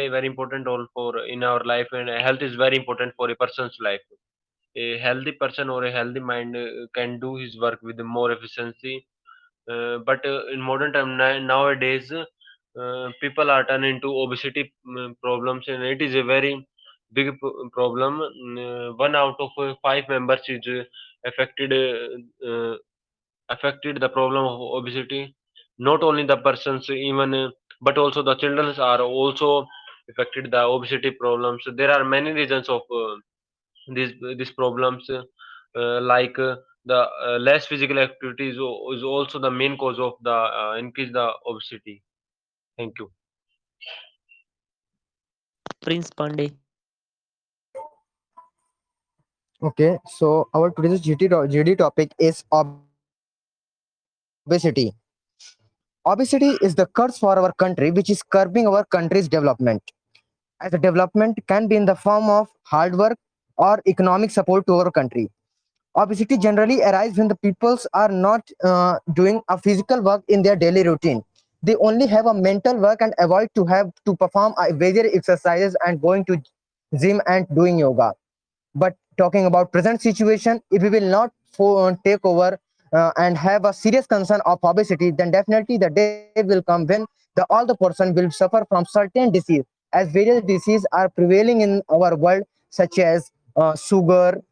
play very important role for in our life, and health is very important for a person's life. A healthy person or a healthy mind can do his work with more efficiency. But in modern time nowadays, people are turning into obesity problems, and it is a very big problem. One out of five members is affected affected the problem of obesity. Not only the persons, even but also the children are also affected the obesity problems. There are many reasons of these problems, like the less physical activity is also the main cause of the increase the obesity. Thank you. Prince Pandey. Okay, so our today's GD topic is obesity. Obesity is the curse for our country, which is curbing our country's development. As a development can be in the form of hard work or economic support to our country. Obesity generally arises when the peoples are not doing a physical work in their daily routine. They only have a mental work and avoid to have to perform various exercises and going to gym and doing yoga. But talking about present situation, if we will not take over and have a serious concern of obesity, then definitely the day will come when all the person will suffer from certain disease, as various diseases are prevailing in our world, such as sugar,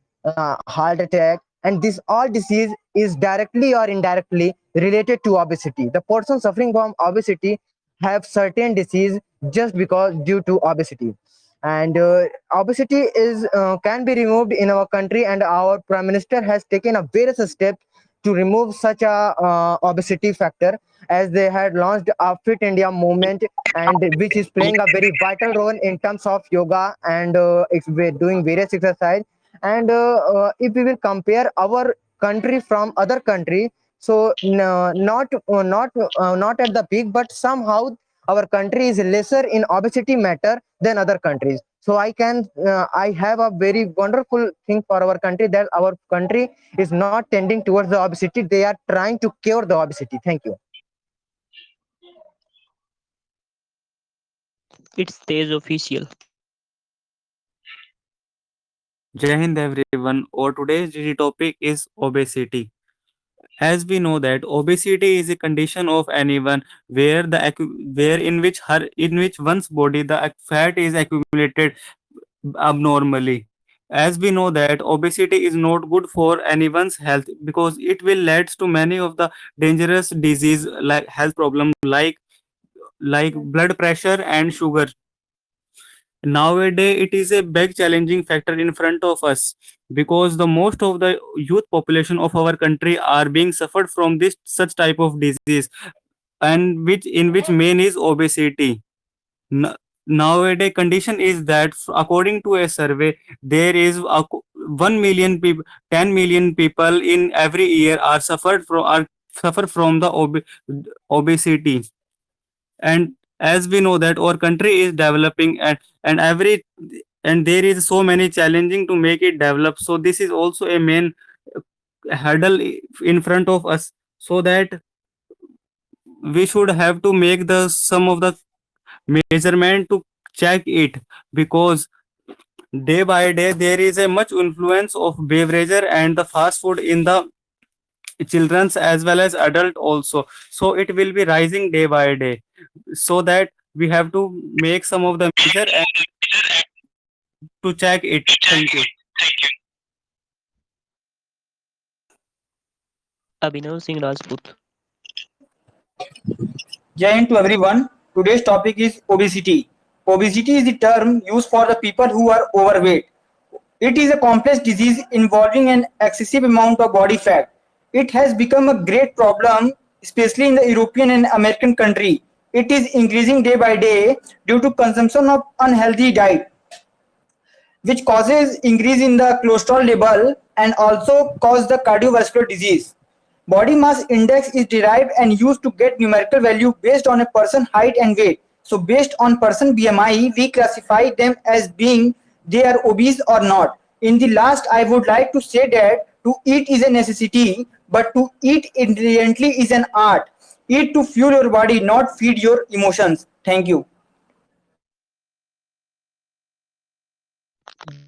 heart attack, and this all disease is directly or indirectly related to obesity. The person suffering from obesity have certain disease just because due to obesity. And obesity is can be removed in our country, and our prime minister has taken a various steps to remove such a obesity factor, as they had launched a fit india movement, and which is playing a very vital role in terms of yoga and we're doing various exercise. And if we will compare our country from other country, so not at the peak, but somehow our country is lesser in obesity matter than other countries. So I have a very wonderful thing for our country, that our country is not tending towards the obesity. They are trying to cure the obesity. Thank you. It's Tej official. Jai Hind everyone. Our today's GD topic is obesity. As we know that obesity is a condition of anyone where where in which one's body the fat is accumulated abnormally. As we know that obesity is not good for anyone's health because it will lead to many of the dangerous disease like health problems like blood pressure and sugar. Nowadays it is a big challenging factor in front of us because the most of the youth population of our country are being suffered from this such type of disease, and which main is obesity. N- Nowadays condition is that according to a survey there is 1 million people, 10 million people in every year are suffer from the obesity. And as we know that our country is developing, and there is so many challenging to make it develop, so this is also a main hurdle in front of us, so that we should have to make the some of the measurement to check it, because day by day there is a much influence of beverager and the fast food in the children's as well as adult also, so it will be rising day by day, so that we have to make some of the measure and to check it. Thank you. Abhinav Singh Rajput. Jai Hind to everyone. Today's topic is obesity. Obesity is the term used for the people who are overweight. It is a complex disease involving an excessive amount of body fat. It has become a great problem, especially in the European and American country. It is increasing day by day due to consumption of unhealthy diet, which causes increase in the cholesterol level and also cause the cardiovascular disease. Body mass index is derived and used to get numerical value based on a person height and weight. So based on person BMI, we classify them as being they are obese or not. In the last, I would like to say that to eat is a necessity, but to eat intelligently is an art. Eat to fuel your body, not feed your emotions. Thank you.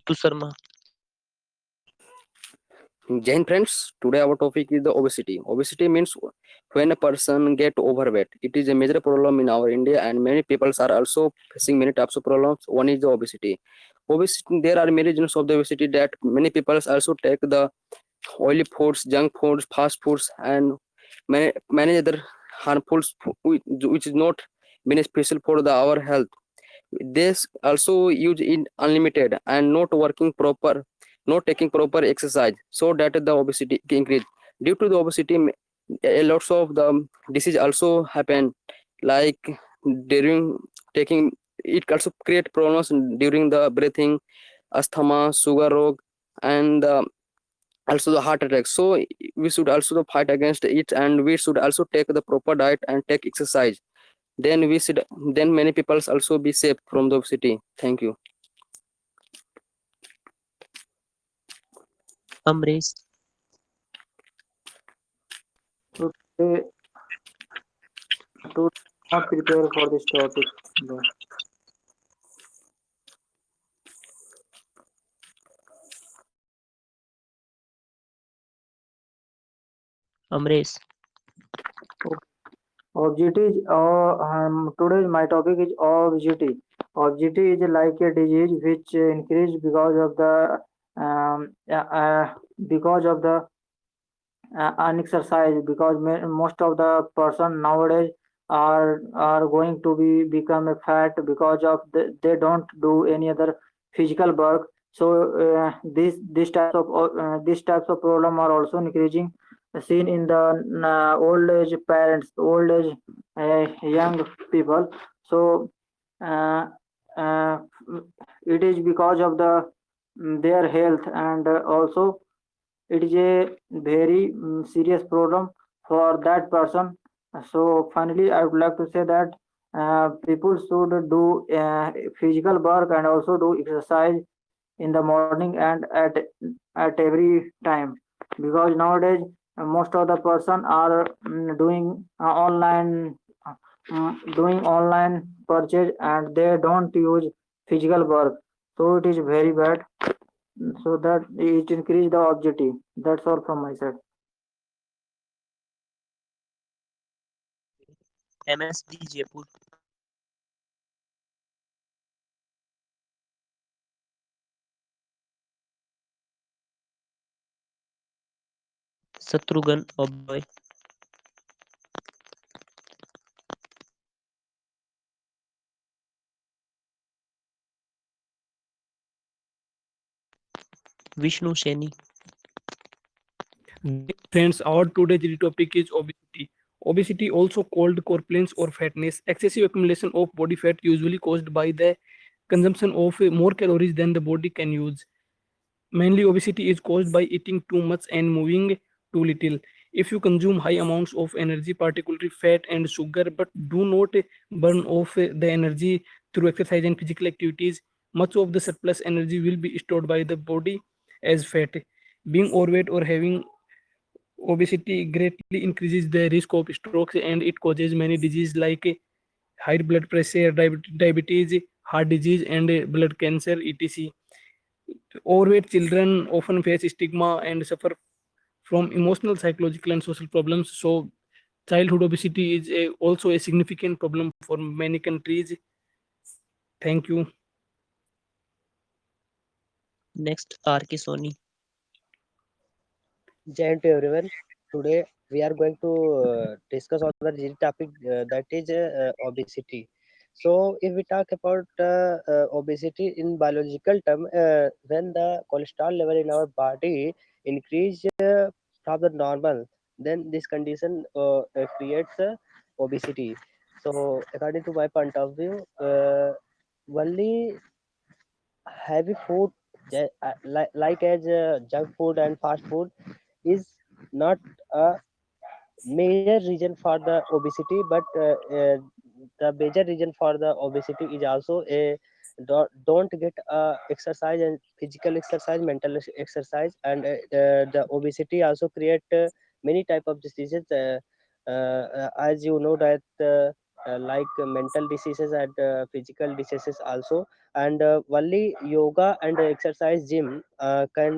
To Sharma. Jain friends, today our topic is the obesity. Obesity means when a person get overweight. It is a major problem in our India, and many people are also facing many types of problems. One is the obesity. Obesity, there are many reasons of the obesity that many people also take the oily foods, junk foods, fast foods, and many other harmful which is not beneficial for our health. This also use in unlimited and not working proper, not taking proper exercise, so that the obesity increase. Due to the obesity, a lots of the disease also happen, like during taking. It also create problems during the breathing, asthma, sugar rog, and also the heart attack. So we should also fight against it, and we should also take the proper diet and take exercise. Then we should, then many people also be safe from the obesity. Thank you. Amresh. Today, to not prepare for this topic. Bro. Amresh. Obesity, today's my topic is obesity. Obesity is like a disease which increase because of the unexercised, because most of the person nowadays are going to become a fat because of they don't do any other physical work. So these types of problem are also increasing, seen in the old age parents, old age young people. So uh, uh, it is because of their health, and also it is a very serious problem for that person. So finally, I would like to say that people should do physical work and also do exercise in the morning and at every time, because nowadays most of the person are doing online purchase, and they don't use physical work. So it is very bad, so that it increase the objective. That's all from my side. MSD Jaipur. Shatrughan Oberoi. Vishnu Seni. Friends, our today's topic is obesity. Obesity, also called corpulence or fatness, excessive accumulation of body fat usually caused by the consumption of more calories than the body can use. Mainly, obesity is caused by eating too much and moving too little. If you consume high amounts of energy, particularly fat and sugar, but do not burn off the energy through exercise and physical activities, much of the surplus energy will be stored by the body as fat. Being overweight or having obesity greatly increases the risk of strokes, and it causes many diseases like high blood pressure, diabetes, heart disease, and blood cancer, etc. Overweight children often face stigma and suffer from emotional, psychological, and social problems. So, childhood obesity is also a significant problem for many countries. Thank you. Next RK Soni. Jai to everyone. Today we are going to discuss on the topic that is obesity. So, if we talk about obesity in biological term, when the cholesterol level in our body increase from the normal, then this condition creates obesity. So, according to my point of view, only heavy food, like as junk food and fast food, is not a major reason for the obesity, but the major reason for the obesity is also a don't get exercise and physical exercise, mental exercise, and the obesity also create many type of diseases, as you know that like mental diseases and physical diseases also. And only yoga and exercise gym can